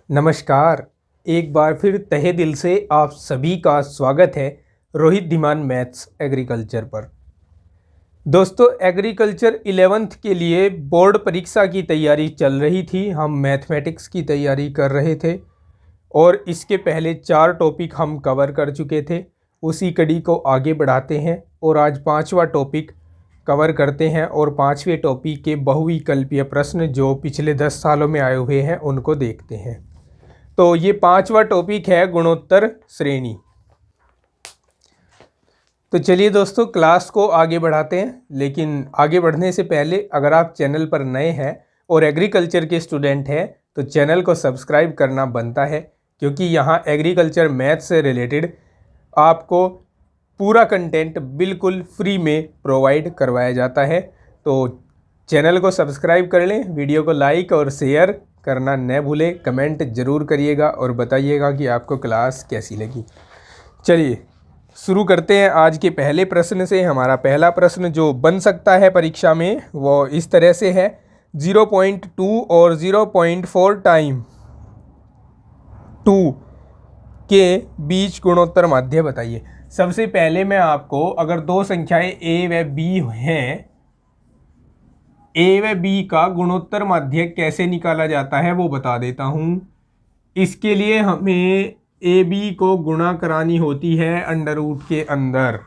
नमस्कार। एक बार फिर तहे दिल से आप सभी का स्वागत है रोहित धीमान मैथ्स एग्रीकल्चर पर। दोस्तों, एग्रीकल्चर 11th के लिए बोर्ड परीक्षा की तैयारी चल रही थी। हम मैथमेटिक्स की तैयारी कर रहे थे और इसके पहले 4 टॉपिक हम कवर कर चुके थे। उसी कड़ी को आगे बढ़ाते हैं और आज 5वां टॉपिक कवर करते हैं और 5वें टॉपिक के बहुविकल्पीय प्रश्न जो पिछले 10 सालों में आए हुए हैं उनको देखते हैं। तो ये 5वां टॉपिक है गुणोत्तर श्रेणी। तो चलिए दोस्तों, क्लास को आगे बढ़ाते हैं। लेकिन आगे बढ़ने से पहले अगर आप चैनल पर नए हैं और एग्रीकल्चर के स्टूडेंट हैं तो चैनल को सब्सक्राइब करना बनता है, क्योंकि यहाँ एग्रीकल्चर मैथ से रिलेटेड आपको पूरा कंटेंट बिल्कुल फ्री में प्रोवाइड करवाया जाता है। तो चैनल को सब्सक्राइब कर लें, वीडियो को लाइक और शेयर करना न भूलें, कमेंट ज़रूर करिएगा और बताइएगा कि आपको क्लास कैसी लगी। चलिए शुरू करते हैं आज के पहले प्रश्न से। हमारा पहला प्रश्न जो बन सकता है परीक्षा में वो इस तरह से है, 0.2 और 0.4 टाइम 2 के बीच गुणोत्तर माध्य बताइए। सबसे पहले मैं आपको अगर दो संख्याएं a व b हैं, a व b का गुणोत्तर माध्य कैसे निकाला जाता है वो बता देता हूं। इसके लिए हमें ए बी को गुणा करानी होती है अंडर रूट के अंदर,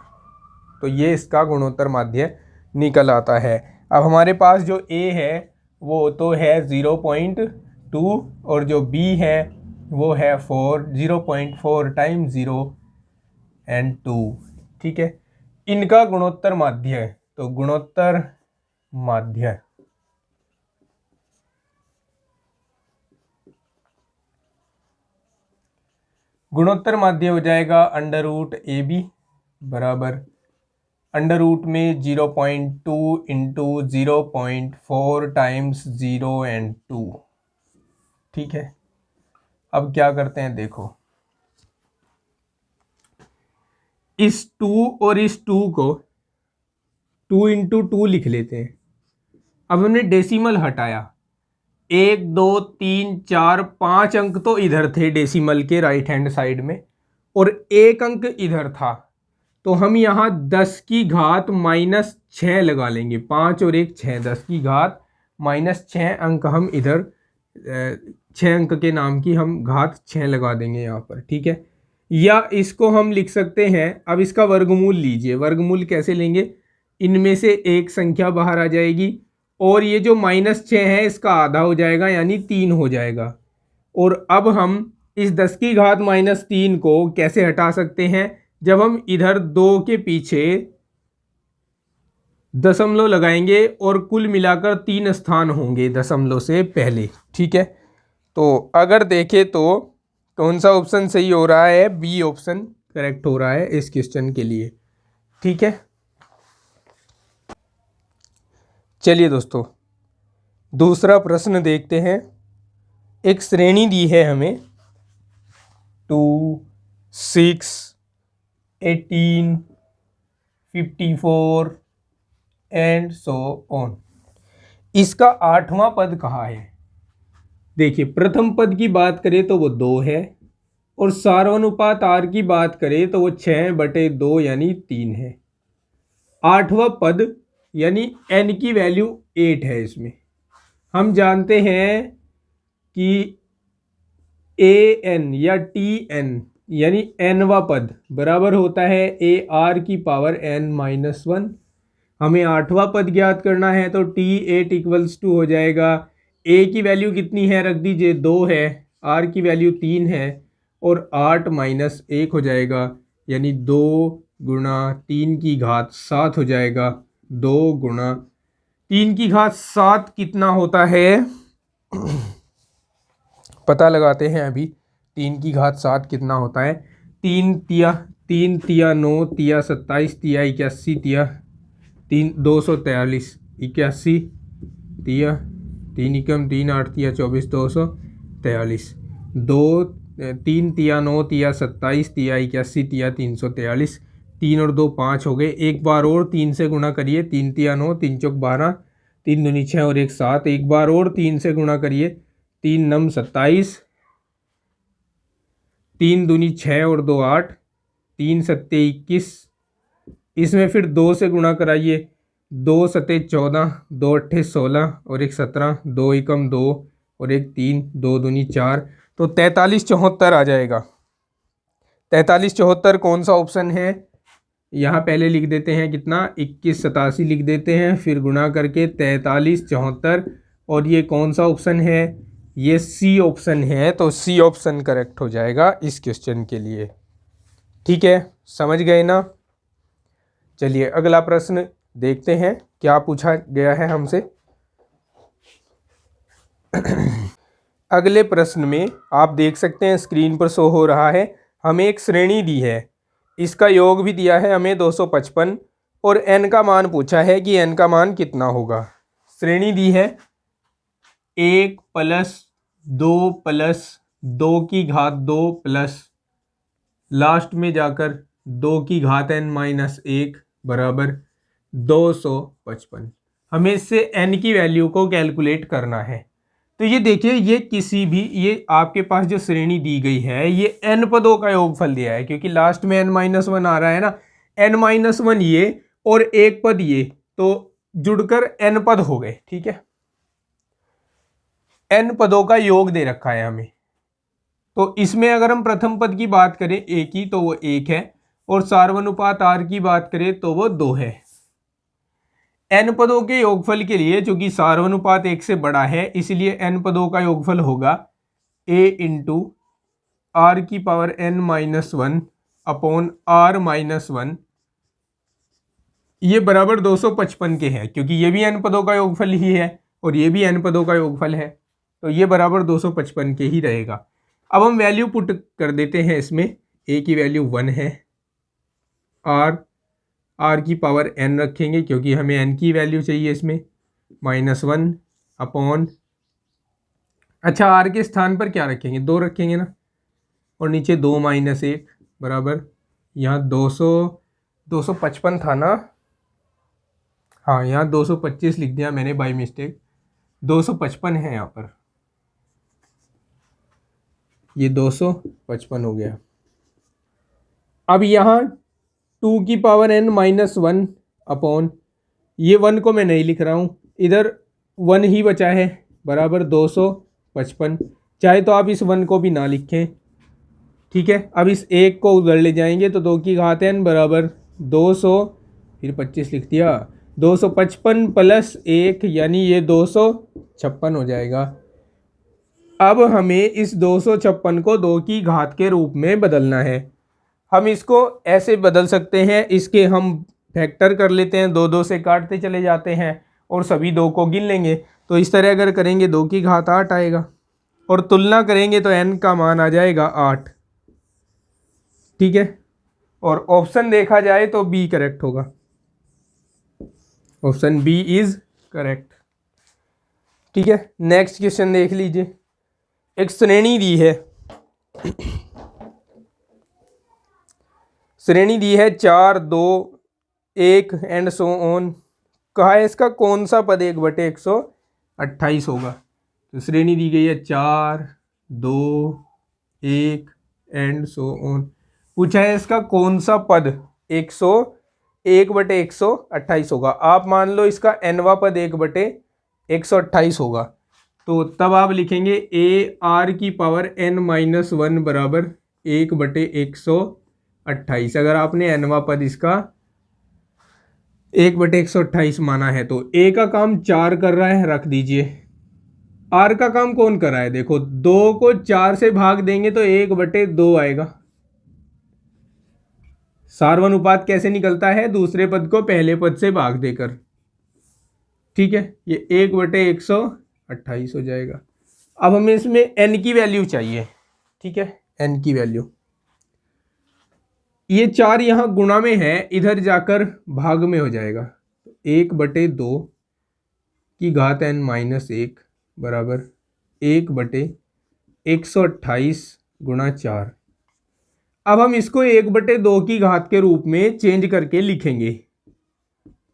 तो ये इसका गुणोत्तर माध्य निकल आता है। अब हमारे पास जो a है वो तो है 0.2 और जो b है वो है 0.4 टाइम 0 और 2। ठीक है, इनका गुणोत्तर माध्य, तो गुणोत्तर माध्य हो जाएगा अंडर रूट ए बी बराबर अंडर रूट में 0.2 इंटू 0.4 टाइम्स 0 और 2। ठीक है, अब क्या करते हैं देखो, इस 2 और इस 2 को 2 इंटू 2 लिख लेते हैं। अब हमने डेसिमल हटाया, 1 2 3 4 5 अंक तो इधर थे डेसिमल के राइट हैंड साइड में और 1 अंक इधर था, तो हम यहाँ 10 की घात -6 लगा लेंगे। 5 और 1 6, 10 की घात -6 अंक हम इधर 6 अंक के नाम की हम घात 6 लगा देंगे यहाँ पर। ठीक है, या इसको हम लिख सकते हैं, अब इसका वर्गमूल लीजिए। वर्गमूल कैसे लेंगे, इनमें से एक संख्या बाहर आ जाएगी और ये जो -6 है इसका आधा हो जाएगा यानी 3 हो जाएगा। और अब हम इस 10 की घात -3 को कैसे हटा सकते हैं, जब हम इधर 2 के पीछे दशमलव लगाएंगे और कुल मिलाकर 3 स्थान होंगे दशमलव से पहले। ठीक है, तो अगर देखें तो कौन सा ऑप्शन सही हो रहा है, बी ऑप्शन करेक्ट हो रहा है इस क्वेश्चन के लिए। ठीक है, चलिए दोस्तों दूसरा प्रश्न देखते हैं। एक श्रेणी दी है हमें 2 6 18 54 एंड सो ऑन। इसका 8वां पद कहाँ है। देखिए, प्रथम पद की बात करें तो वो 2 है और सार्वनुपात r की बात करें तो वो 6/2 यानी 3 है। 8वां पद यानी n की वैल्यू 8 है। इसमें हम जानते हैं कि an या tn यानी nवां पद बराबर होता है ar की पावर n-1। हमें 8वां पद ज्ञात करना है तो t8 इक्वल्स टू हो जाएगा, a की वैल्यू कितनी है रख दीजिए 2 है, r की वैल्यू 3 है और 8 - 1 हो जाएगा यानी 2 गुणा 3 की घात 7 हो जाएगा। 2 गुणा 3 की घात 7 कितना होता है पता लगाते हैं अभी। 3 की घात 7 कितना होता है, 3 तिया 9 तिया 27 तिया 81 तिया 243 81 तिया 3 एकम 3 8 तिया 24 243 2 3 तिया 9 तिया 27 तिया 81 तिया 343 3 और 2 5 हो गए। एक बार और 3 से गुणा करिए, 3 तिया 9 3 चौक 12 3 दूनी 6 और 1 7। एक बार और 3 से गुणा करिए, 3 नम 27 3 दूनी 6 और 2 8, 3 सत्ते 21, इसमें फिर 2 से गुणा कराइए, 2 सत्ते 14, 2 अट्ठे 16 और 1 17, 2 एकम 2 और 1 3, 2 दूनी 4, तो 43 74 आ जाएगा। 43 74 कौन सा ऑप्शन है? यहाँ पहले लिख देते हैं कितना, 21 87 लिख देते हैं, फिर गुणा करके 43 74, और ये कौन सा ऑप्शन है? ये सी ऑप्शन है। तो सी ऑप्शन करेक्ट हो जाएगा इस क्वेश्चन के लिए। ठीक है, समझ गए ना? चलिए अगला प्रश्न देखते हैं क्या पूछा गया है हमसे। अगले प्रश्न में आप देख सकते हैं स्क्रीन पर शो हो रहा है, हमें एक श्रेणी दी है, इसका योग भी दिया है हमें 255, और n का मान पूछा है कि n का मान कितना होगा। श्रेणी दी है 1 + 2 + 2 की घात 2 प्लस लास्ट में जाकर 2 की घात n-1 बराबर 255। हमें इससे n की वैल्यू को कैलकुलेट करना है। तो ये देखिए, ये किसी भी, ये आपके पास जो श्रेणी दी गई है ये n पदों का योगफल दिया है, क्योंकि लास्ट में n-1 आ रहा है ना, n-1 ये और एक पद ये, तो जुड़कर n पद हो गए। ठीक है, n पदों का योग दे रखा है हमें। तो इसमें अगर हम प्रथम पद की बात करें a की, तो वो 1 है, और सार्वनुपात r की बात करें तो वो 2 है। n पदों के योगफल के लिए, चूंकि सार्वनुपात 1 से बड़ा है, इसलिए n पदों का योगफल होगा a इंटू r की पावर n-1 अपॉन r-1, ये बराबर 255 के है, क्योंकि ये भी n पदों का योगफल ही है और ये भी n पदों का योगफल है, तो ये बराबर 255 के ही रहेगा। अब हम वैल्यू पुट कर देते हैं इसमें। a की वैल्यू 1 है, r की पावर n रखेंगे क्योंकि हमें n की वैल्यू चाहिए इसमें, -1 अपॉन, अच्छा r के स्थान पर क्या रखेंगे, 2 रखेंगे ना, और नीचे 2 - 1 बराबर, यहाँ 255 था ना, हाँ यहाँ 225 लिख दिया मैंने बाय मिस्टेक, 255 है यहाँ पर, ये 255 हो गया। अब यहाँ 2 की पावर n-1 अपॉन, ये 1 को मैं नहीं लिख रहा हूँ, इधर 1 ही बचा है, बराबर 255। चाहे तो आप इस 1 को भी ना लिखें। ठीक है, अब इस 1 को उधर ले जाएंगे तो 2 की घात n बराबर 200, फिर 25 लिख दिया, 255 प्लस 1 यानी ये 256 हो जाएगा। अब हमें इस 256 को 2 की घात के रूप में बदलना है। हम इसको ऐसे बदल सकते हैं, इसके हम फैक्टर कर लेते हैं, 2 2 से काटते चले जाते हैं और सभी 2 को गिन लेंगे। तो इस तरह अगर करेंगे 2 की घात 8 आएगा, और तुलना करेंगे तो n का मान आ जाएगा 8। ठीक है, और ऑप्शन देखा जाए तो बी करेक्ट होगा, ऑप्शन बी इज करेक्ट। ठीक है, नेक्स्ट क्वेश्चन देख लीजिए। एक श्रेणी दी है, श्रेणी दी है 4 2 1 एंड सो ऑन। कहा है इसका कौन सा पद 1/128 होगा। तो श्रेणी दी गई है 4 2 1 एंड सो ऑन। पूछा है इसका कौन सा पद 1/128 होगा। आप मान लो इसका nवा पद 1/128 होगा, तो तब आप लिखेंगे a r की पावर n-1 बराबर 1/128। अगर आपने nवा पद इसका 1/128 माना है तो a का काम 4 कर रहा है, रख दीजिए। r का काम कौन कर रहा है, देखो 2 को 4 से भाग देंगे तो 1/2 आएगा। सार्वनुपात कैसे निकलता है, दूसरे पद को पहले पद से भाग देकर। ठीक है, ये 1/128 हो जाएगा। अब हमें इसमें n की वैल्यू चाहिए। ठीक है, n की वैल्यू, ये 4 यहाँ गुणा में है, इधर जाकर भाग में हो जाएगा। 1/2 की घात n-1 बराबर 1/128 गुणा 4। अब हम इसको 1/2 की घात के रूप में चेंज करके लिखेंगे।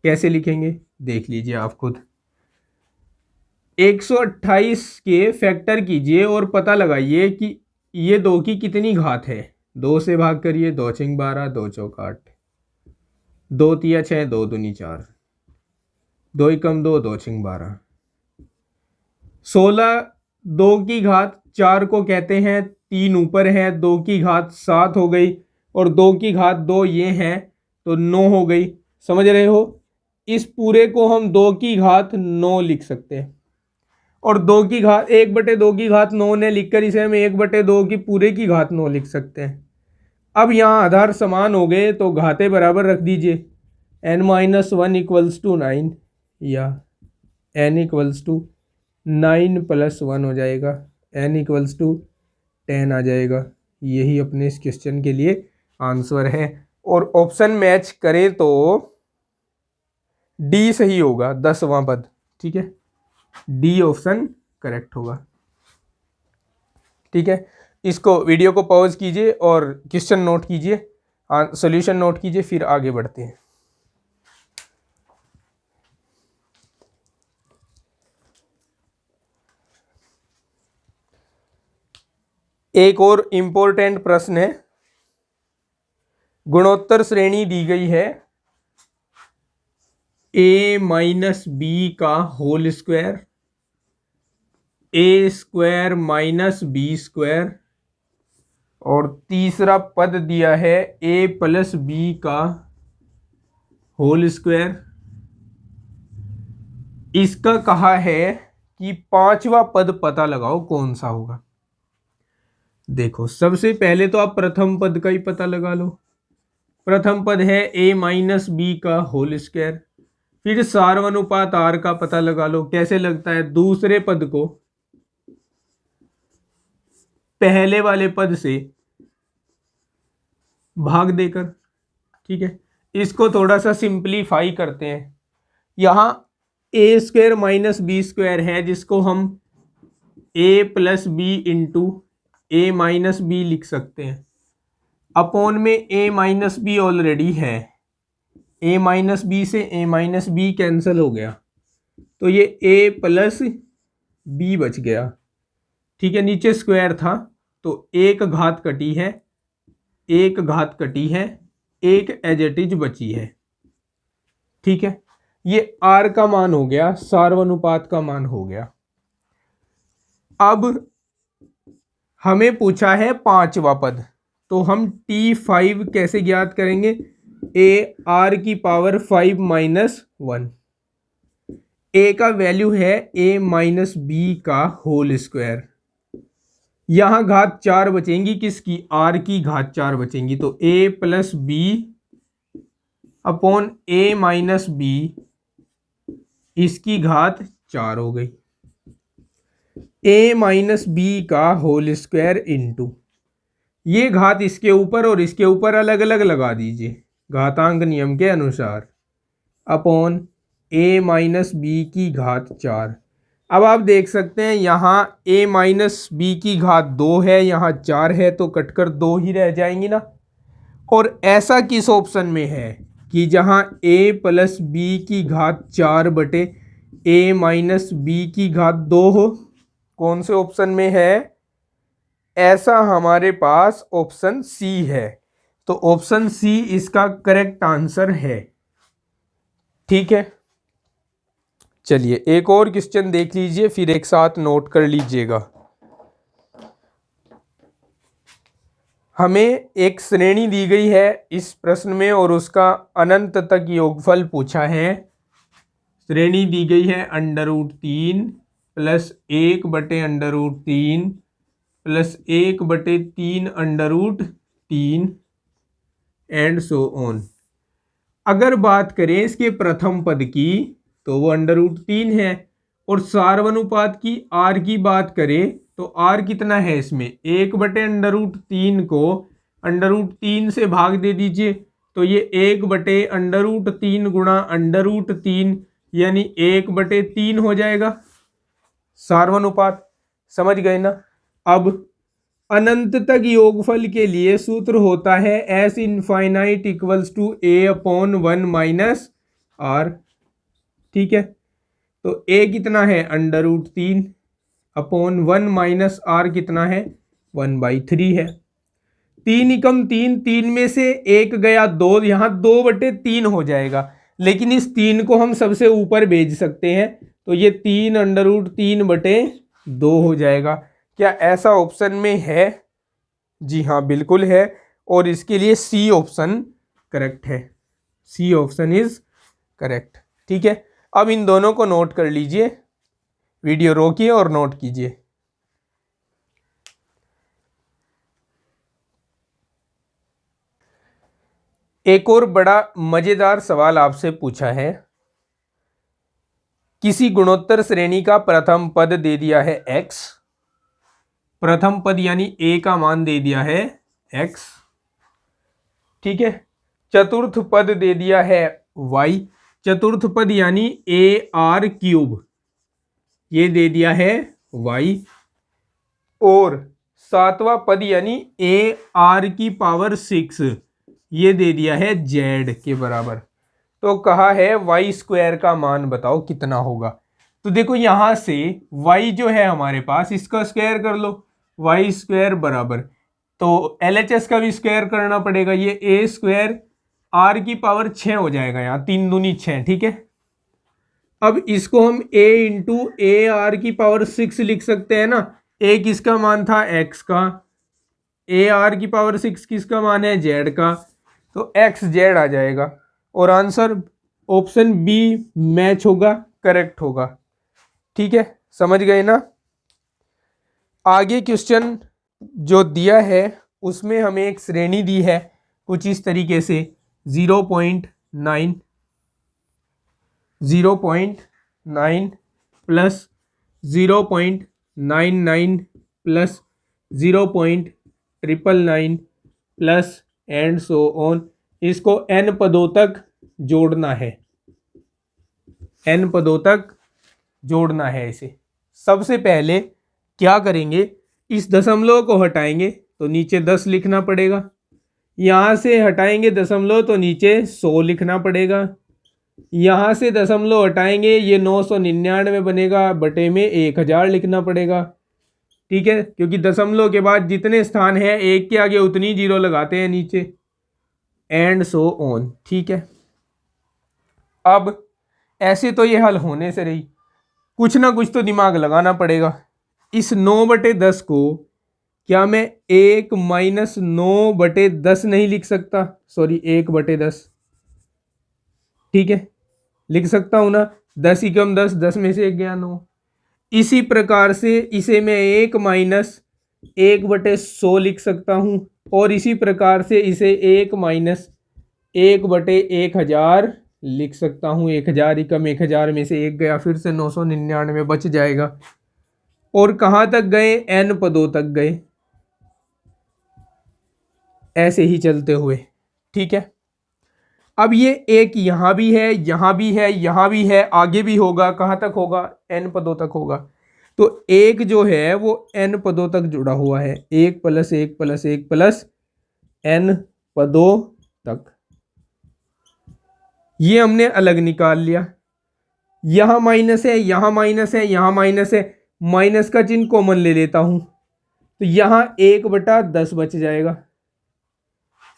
कैसे लिखेंगे देख लीजिए आप खुद। 128 के फैक्टर कीजिए और पता लगाइए कि ये 2 की कितनी घात है, 2 से भाग करिए, 2 छंग 12, 2 चौक 8, 2 तिया 6, 2 दूनी 4, 2 एकम 2, 2 छंग 12, 16, 2 की घात 4 को कहते हैं 3 ऊपर है, 2 की घात 7 हो गई और 2 की घात 2 ये है तो 9 हो गई। समझ रहे हो, इस पूरे को हम 2 की घात 9 लिख सकते हैं और 2 की घात 1/2 की घात 9 ने लिखकर इसे हम 1/2 की पूरे की घात 9 लिख सकते हैं। अब यहाँ आधार समान हो गए तो घातें बराबर रख दीजिए, n-1 इक्वल्स टू 9 या n इक्वल्स टू 9 + 1 हो जाएगा, n इक्वल्स टू 10 आ जाएगा। यही अपने इस क्वेश्चन के लिए आंसर है और ऑप्शन मैच करें तो डी सही होगा, 10वां पद। ठीक है, डी ऑप्शन करेक्ट होगा। ठीक है, इसको वीडियो को पॉज कीजिए और क्वेश्चन नोट कीजिए, सॉल्यूशन नोट कीजिए, फिर आगे बढ़ते हैं। एक और इंपॉर्टेंट प्रश्न है, गुणोत्तर श्रेणी दी गई है a - b का whole square, a square - b² और तीसरा पद दिया है a + b का होल स्क्वायर। इसका कहा है कि पांचवा पद पता लगाओ कौन सा होगा। देखो, सबसे पहले तो आप प्रथम पद का ही पता लगा लो। प्रथम पद है a - b का होल स्क्वायर। फिर सार्वनुपात r का पता लगा लो। कैसे लगता है, दूसरे पद को पहले वाले पद से भाग देकर। ठीक है, इसको थोड़ा सा सिंप्लीफाई करते हैं। यहां a² - b² है जिसको हम a + b into a - b लिख सकते हैं। अपॉन में a - b ऑलरेडी है, a - b से a - b कैंसिल हो गया तो ये a + b बच गया। ठीक है, नीचे स्क्वायर था तो एक घात कटी है, एक घात कटी है, एक एज इट इज बची है। ठीक है, ये r का मान हो गया, सार्वनुपात का मान हो गया। अब हमें पूछा है पांचवा पद, तो हम T5 कैसे ज्ञात करेंगे, ar⁵ (5 - 1)। a का वैल्यू है a - b का होल स्क्वायर। यहां घात 4 बचेंगी, किसकी, r की घात 4 बचेंगी, तो a + b upon a - b इसकी घात 4 हो गई, a - b का होल स्क्वायर इंटू ये घात इसके ऊपर और इसके ऊपर अलग अलग लगा दीजिए घातांक नियम के अनुसार, अपॉन a - b की घात 4। अब आप देख सकते हैं यहाँ a - b की घात 2 है, यहाँ 4 है तो कटकर 2 ही रह जाएंगी ना। और ऐसा किस ऑप्शन में है कि जहाँ a + b की घात 4 बटे a - b की घात 2 हो, कौन से ऑप्शन में है, ऐसा हमारे पास ऑप्शन सी है। तो ऑप्शन सी इसका करेक्ट आंसर है। ठीक है, चलिए एक और क्वेश्चन देख लीजिए, फिर एक साथ नोट कर लीजिएगा। हमें एक श्रेणी दी गई है इस प्रश्न में और उसका अनंत तक योगफल पूछा है। श्रेणी दी गई है √3 + 1/√3 + 1/3 √3 एंड सो ऑन। अगर बात करें इसके प्रथम पद की तो वो √3 है और सार्वनुपात की r की बात करें तो r कितना है इसमें, 1/√3 को √3 से भाग दे दीजिए तो ये 1/√3 गुणा √3 यानी 1/3 हो जाएगा सार्वनुपात। समझ गए ना। अब अनंत तक योगफल के लिए सूत्र होता है S infinite equals to a/1 - r। ठीक है, तो a कितना है √3 अपॉन 1 - r कितना है 1/3 है। 3 एकम 3, 3 में से 1 गया 2, यहाँ 2/3 हो जाएगा, लेकिन इस 3 को हम सबसे ऊपर भेज सकते हैं, तो ये 3√3/2 हो जाएगा। क्या ऐसा ऑप्शन में है? जी हाँ, बिल्कुल है, और इसके लिए सी ऑप्शन करेक्ट है। C option is correct. ठीक है, अब इन दोनों को नोट कर लीजिए, वीडियो रोकिए और नोट कीजिए। एक और बड़ा मजेदार सवाल आपसे पूछा है, किसी गुणोत्तर श्रेणी का प्रथम पद दे दिया है x, प्रथम पद यानी a का मान दे दिया है x, ठीक है। चतुर्थ पद दे दिया है y, चतुर्थ पद यानी AR3 ये दे दिया है y, और सातवां पद यानी AR6 ये दे दिया है z के बराबर। तो कहा है y² का मान बताओ कितना होगा। तो देखो यहां से y जो है हमारे पास, इसका स्क्वायर कर लो, y² बराबर, तो LHS का भी स्क्वायर करना पड़ेगा, ये A² R6 हो जाएगा, यहाँ 3 दूनी 6, ठीक है। अब इसको हम a इंटू AR6 लिख सकते हैं ना, a किसका मान था x का, AR6 किसका मान है z का, तो XZ आ जाएगा, और आंसर ऑप्शन बी मैच होगा, करेक्ट होगा। ठीक है, समझ गए ना। आगे क्वेश्चन जो दिया है उसमें हमें एक श्रेणी दी है कुछ इस तरीके से, 0.9 plus 0.99 plus 0.999 plus and so on. इसको n पदों तक जोड़ना है, n पदों तक जोड़ना है इसे। सबसे पहले क्या करेंगे, इस दशमलव को हटाएंगे तो नीचे 10 लिखना पड़ेगा, यहाँ से हटाएंगे दशमलव तो नीचे 100 लिखना पड़ेगा, यहाँ से दशमलव हटाएंगे ये 999 बनेगा, बटे में 1000 लिखना पड़ेगा। ठीक है, क्योंकि दशमलव के बाद जितने स्थान है एक के आगे उतनी जीरो लगाते हैं नीचे, एंड सो ऑन। ठीक है, अब ऐसे तो ये हल होने से रही, कुछ ना कुछ तो दिमाग लगाना पड़ेगा। इस 9/10 को क्या मैं 1 - 9/10 नहीं लिख सकता, सॉरी 1/10, ठीक है लिख सकता हूं ना, 10 एकम 10, 10 में से 1 गया 9। इसी प्रकार से इसे मैं 1 - 1/100 लिख सकता हूं, और इसी प्रकार से इसे 1 - 1/1000 लिख सकता हूं। 1000 एकम 1000 में से 1 गया, फिर से 999 बच जाएगा, और कहां तक गए, n पदों तक गए, ऐसे ही चलते हुए। ठीक है, अब ये एक यहां भी है, यहां भी है, यहां भी है, आगे भी होगा, कहां तक होगा, n पदों तक होगा। तो एक जो है वो n पदों तक जुड़ा हुआ है, 1 + 1 + 1 प्लस n पदों तक, ये हमने अलग निकाल लिया। यहां माइनस है, यहां माइनस है, यहां माइनस है, माइनस का चिन्ह कॉमन ले लेता हूं, तो यहां 1/10 बच जाएगा,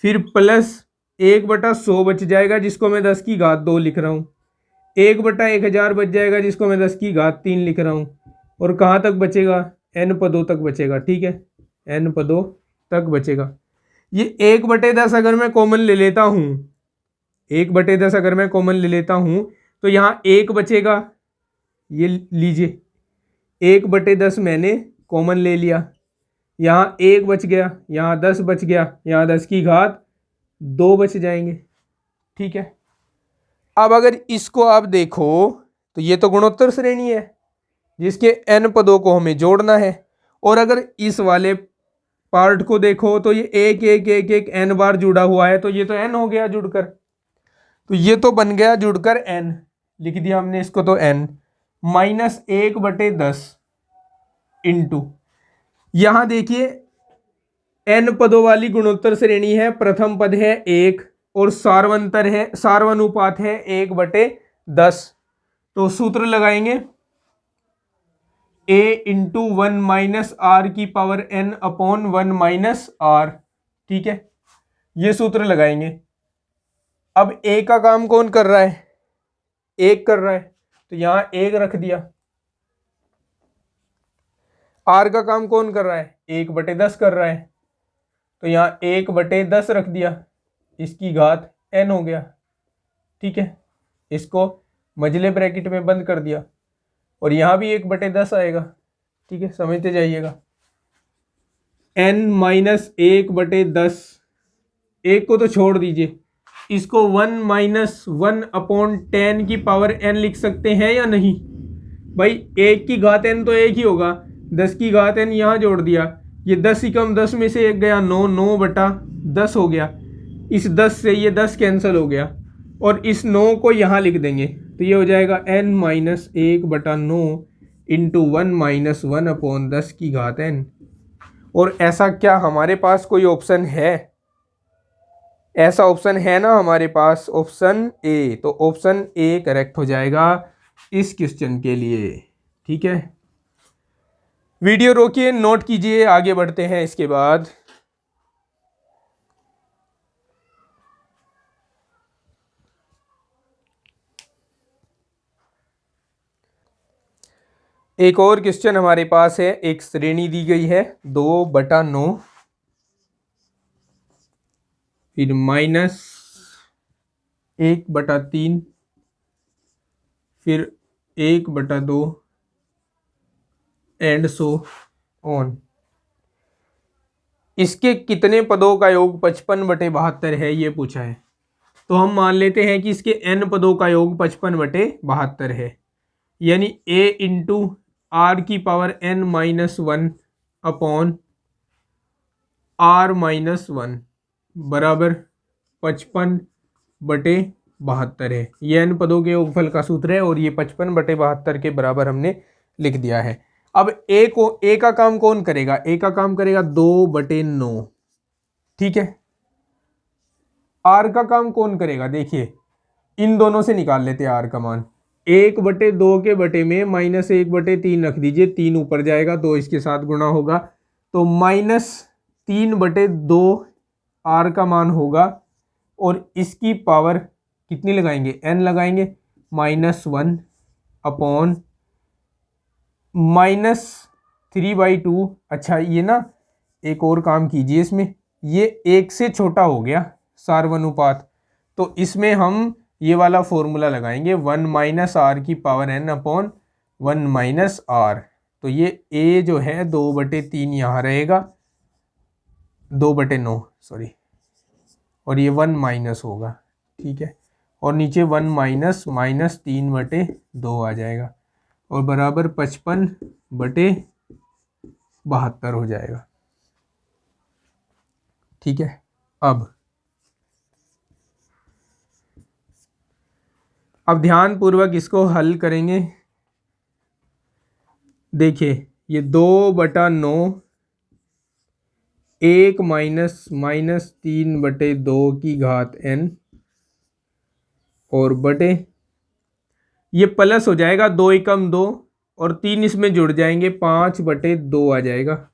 फिर प्लस 1/100 बच जाएगा, जिसको मैं 10 की घात 2 लिख रहा हूं, 1/1000 बच जाएगा, जिसको मैं 10 की घात 3 लिख रहा हूं, और कहां तक बचेगा, n पदों तक बचेगा। ठीक है, n पदों तक बचेगा। ये 1/10 अगर मैं कॉमन ले लेता हूं, 1/10 अगर मैं कॉमन ले लेता हूं, तो यहां 1 बचेगा, ये लीजिए 1/10 मैंने कॉमन ले लिया, यहाँ 1 बच गया, यहाँ 10 बच गया, यहाँ 10 की घात 2 बच जाएंगे। ठीक है, अब अगर इसको आप देखो तो ये तो गुणोत्तर श्रेणी है जिसके n पदों को हमें जोड़ना है, और अगर इस वाले पार्ट को देखो तो ये 1 1 1 1 n बार जुड़ा हुआ है, तो ये तो n हो गया जुड़कर, तो ये तो बन गया जुड़कर n, लिख दिया हमने इसको, तो n -1/10 इंटू, यहां देखिए n पदों वाली गुणोत्तर श्रेणी है, प्रथम पद है 1 और सार्वंतर है, सार्वनुपात है 1/10, तो सूत्र लगाएंगे a इंटू 1-r⁻n/1 - r। ठीक है, ये सूत्र लगाएंगे। अब a का काम कौन कर रहा है? 1 कर रहा है, तो यहां 1 रख दिया। r का काम कौन कर रहा है? 1/10 कर रहा है, तो यहां 1/10 रख दिया, इसकी घात n हो गया। ठीक है, इसको मझले ब्रैकेट में बंद कर दिया, और यहां भी 1/10 आएगा। ठीक है, समझते जाइएगा। n - 1/10, एक को तो छोड़ दीजिए, इसको 1-1/10n लिख सकते हैं या नहीं? भाई 1 की घात n तो 1 ही होगा, 10 की घात n यहाँ जोड़ दिया, ये 10 ही कम 10 में से 1 गया, 9/10 हो गया। इस 10 से ये 10 कैंसिल हो गया, और इस 9 को यहाँ लिख देंगे, तो ये हो जाएगा n - 1/9 इंटू 1-1/10 की घात n। और ऐसा क्या हमारे पास कोई ऑप्शन है? ऐसा ऑप्शन है ना हमारे पास, ऑप्शन ए। तो ऑप्शन ए करेक्ट हो जाएगा इस क्वेश्चन के लिए। ठीक है, वीडियो रोकिए, नोट कीजिए, आगे बढ़ते हैं। इसके बाद एक और क्वेश्चन हमारे पास है। एक श्रेणी दी गई है 2/9, फिर -1/3, फिर 1/2 एंड सो ऑन। इसके कितने पदों का योग 55/72 है, ये पूछा है। तो हम मान लेते हैं कि इसके n पदों का योग 55/72 है, यानी a इंटू r⁻n-1/r-1 बराबर 55/72 है। ये n पदों के योगफल का सूत्र है, और ये 55/72 के बराबर हमने लिख दिया है। अब a का काम कौन करेगा? a का काम करेगा 2/9। ठीक है, r का काम कौन करेगा? देखिए, इन दोनों से निकाल लेते हैं r का मान। 1/2 के बटे में -1/3 रख दीजिए, 3 ऊपर जाएगा, 2 इसके साथ गुणा होगा, तो -3/2 r का मान होगा, और इसकी पावर कितनी लगाएंगे? n लगाएंगे, -1/-3/2। अच्छा, ये ना एक और काम कीजिए, इसमें ये 1 से छोटा हो गया सार्वनुपात, तो इसमें हम ये वाला फॉर्मूला लगाएंगे 1-r⁻1 तो ये a जो है 2/3 यहाँ रहेगा, 2/9 सॉरी, और ये 1 - होगा। ठीक है, और नीचे 1 - -3/2 आ जाएगा, और बराबर 55/72 हो जाएगा। ठीक है, अब ध्यान पूर्वक इसको हल करेंगे। देखिए, ये 2/9 1 - -3/2 की घात n, और बटे ये प्लस हो जाएगा, 2 एकम 2, और 3 इसमें जुड़ जाएंगे, 5/2 आ जाएगा,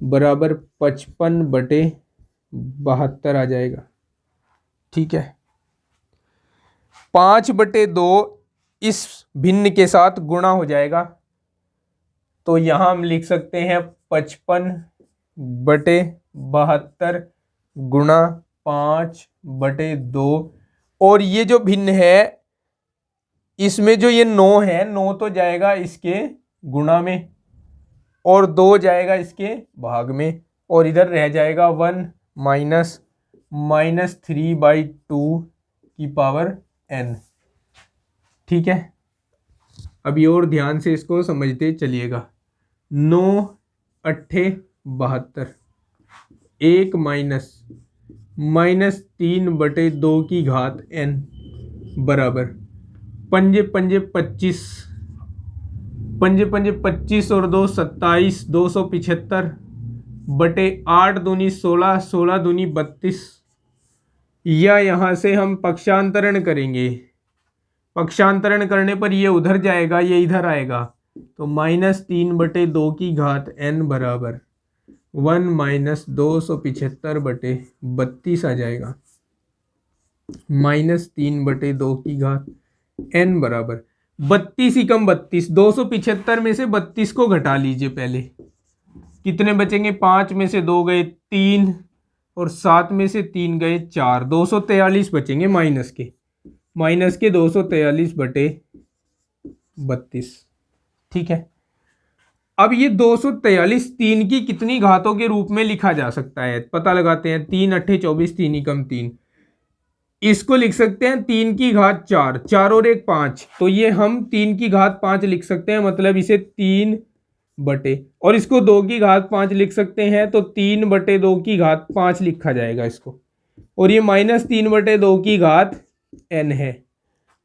बराबर 55/72 आ जाएगा। ठीक है, 5/2 इस भिन्न के साथ गुणा हो जाएगा, तो यहां हम लिख सकते हैं 55/72 गुणा 5/2, और ये जो भिन्न है इसमें जो ये 9 है, 9 तो जाएगा इसके गुणा में, और 2 जाएगा इसके भाग में, और इधर रह जाएगा 1 - -3/2 की पावर n। ठीक है, अभी और ध्यान से इसको समझते चलिएगा। 9×8=72, 1 - -3/2 की घात n बराबर 5×5 = 25, 5×5 और 2 27, 275 बटे 8 दूनी 16, 16 दूनी 32, या यहाँ से हम पक्षांतरण करेंगे। पक्षांतरण करने पर ये उधर जाएगा, ये इधर आएगा, तो -3/2 की घात n बराबर 1 - 275/32 आ जाएगा। -3/2 की घात n बराबर 32 ही कम 32, 275 में से 32 को घटा लीजिए पहले, कितने बचेंगे? 5 में से 2 गए 3 और 7 में से 3 गए 4, 243 बचेंगे माइनस के 243/32। ठीक है, अब ये 243 3 की कितनी घातों के रूप में लिखा जा सकता है, पता लगाते हैं। 3 8 24, 3 एकम 3, इसको लिख सकते हैं 3 की घात 4, 4 और 1 5, तो ये हम 3 की घात 5 लिख सकते हैं, मतलब इसे 3 बटे, और इसको 2 की घात 5 लिख सकते हैं, तो 3/2 की घात 5 लिखा जाएगा इसको, और ये -3/2 की घात n है।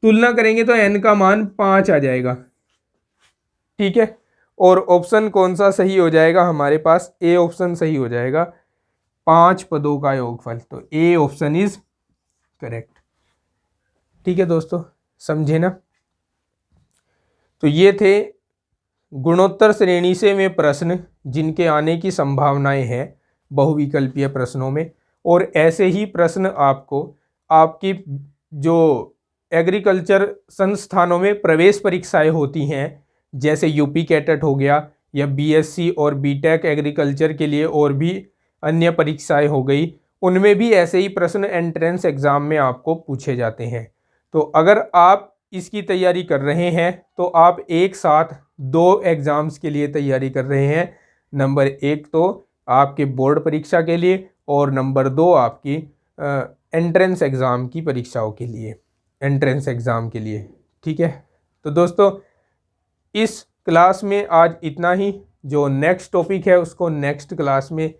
तुलना करेंगे तो n का मान 5 आ जाएगा। ठीक है, और ऑप्शन कौन सा सही हो जाएगा हमारे पास? ए ऑप्शन सही हो जाएगा, 5 पदों का योगफल, तो ए ऑप्शन इज करेक्ट। ठीक है दोस्तों, समझे ना? तो ये थे गुणोत्तर श्रेणी से में प्रश्न जिनके आने की संभावनाएं हैं बहुविकल्पीय प्रश्नों में, और ऐसे ही प्रश्न आपको आपकी जो एग्रीकल्चर संस्थानों में प्रवेश परीक्षाएं होती हैं, जैसे यूपी कैटेट हो गया, या बीएससी और बीटेक एग्रीकल्चर के लिए और भी अन्य परीक्षाएं हो गई, उनमें भी ऐसे ही प्रश्न एंट्रेंस एग्जाम में आपको पूछे जाते हैं। तो अगर आप इसकी तैयारी कर रहे हैं तो आप एक साथ 2 एग्ज़ाम्स के लिए तैयारी कर रहे हैं। नंबर 1 तो आपके बोर्ड परीक्षा के लिए, और नंबर 2 आपकी एंट्रेंस एग्ज़ाम की परीक्षाओं के लिए, एंट्रेंस एग्ज़ाम के लिए। ठीक है, तो दोस्तों इस क्लास में आज इतना ही। जो नेक्स्ट टॉपिक है उसको नेक्स्ट क्लास में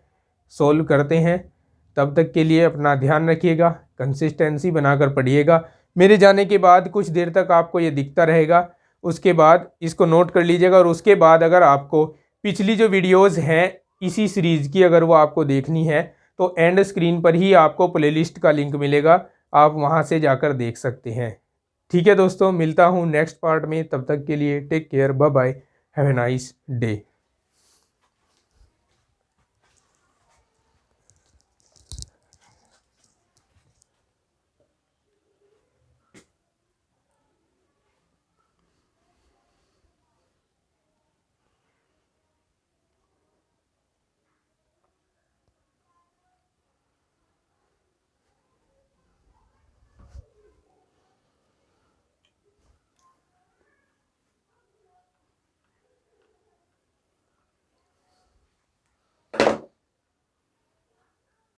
सोल्व करते हैं। तब तक के लिए अपना ध्यान रखिएगा, कंसिस्टेंसी बनाकर पढ़िएगा। मेरे जाने के बाद कुछ देर तक आपको ये दिखता रहेगा, उसके बाद इसको नोट कर लीजिएगा, और उसके बाद अगर आपको पिछली जो वीडियोस हैं इसी सीरीज़ की अगर वो आपको देखनी है तो एंड स्क्रीन पर ही आपको प्लेलिस्ट का लिंक मिलेगा, आप वहाँ से जाकर देख सकते हैं। ठीक है दोस्तों, मिलता हूँ नेक्स्ट पार्ट में, तब तक के लिए take care, bye bye, have a nice day.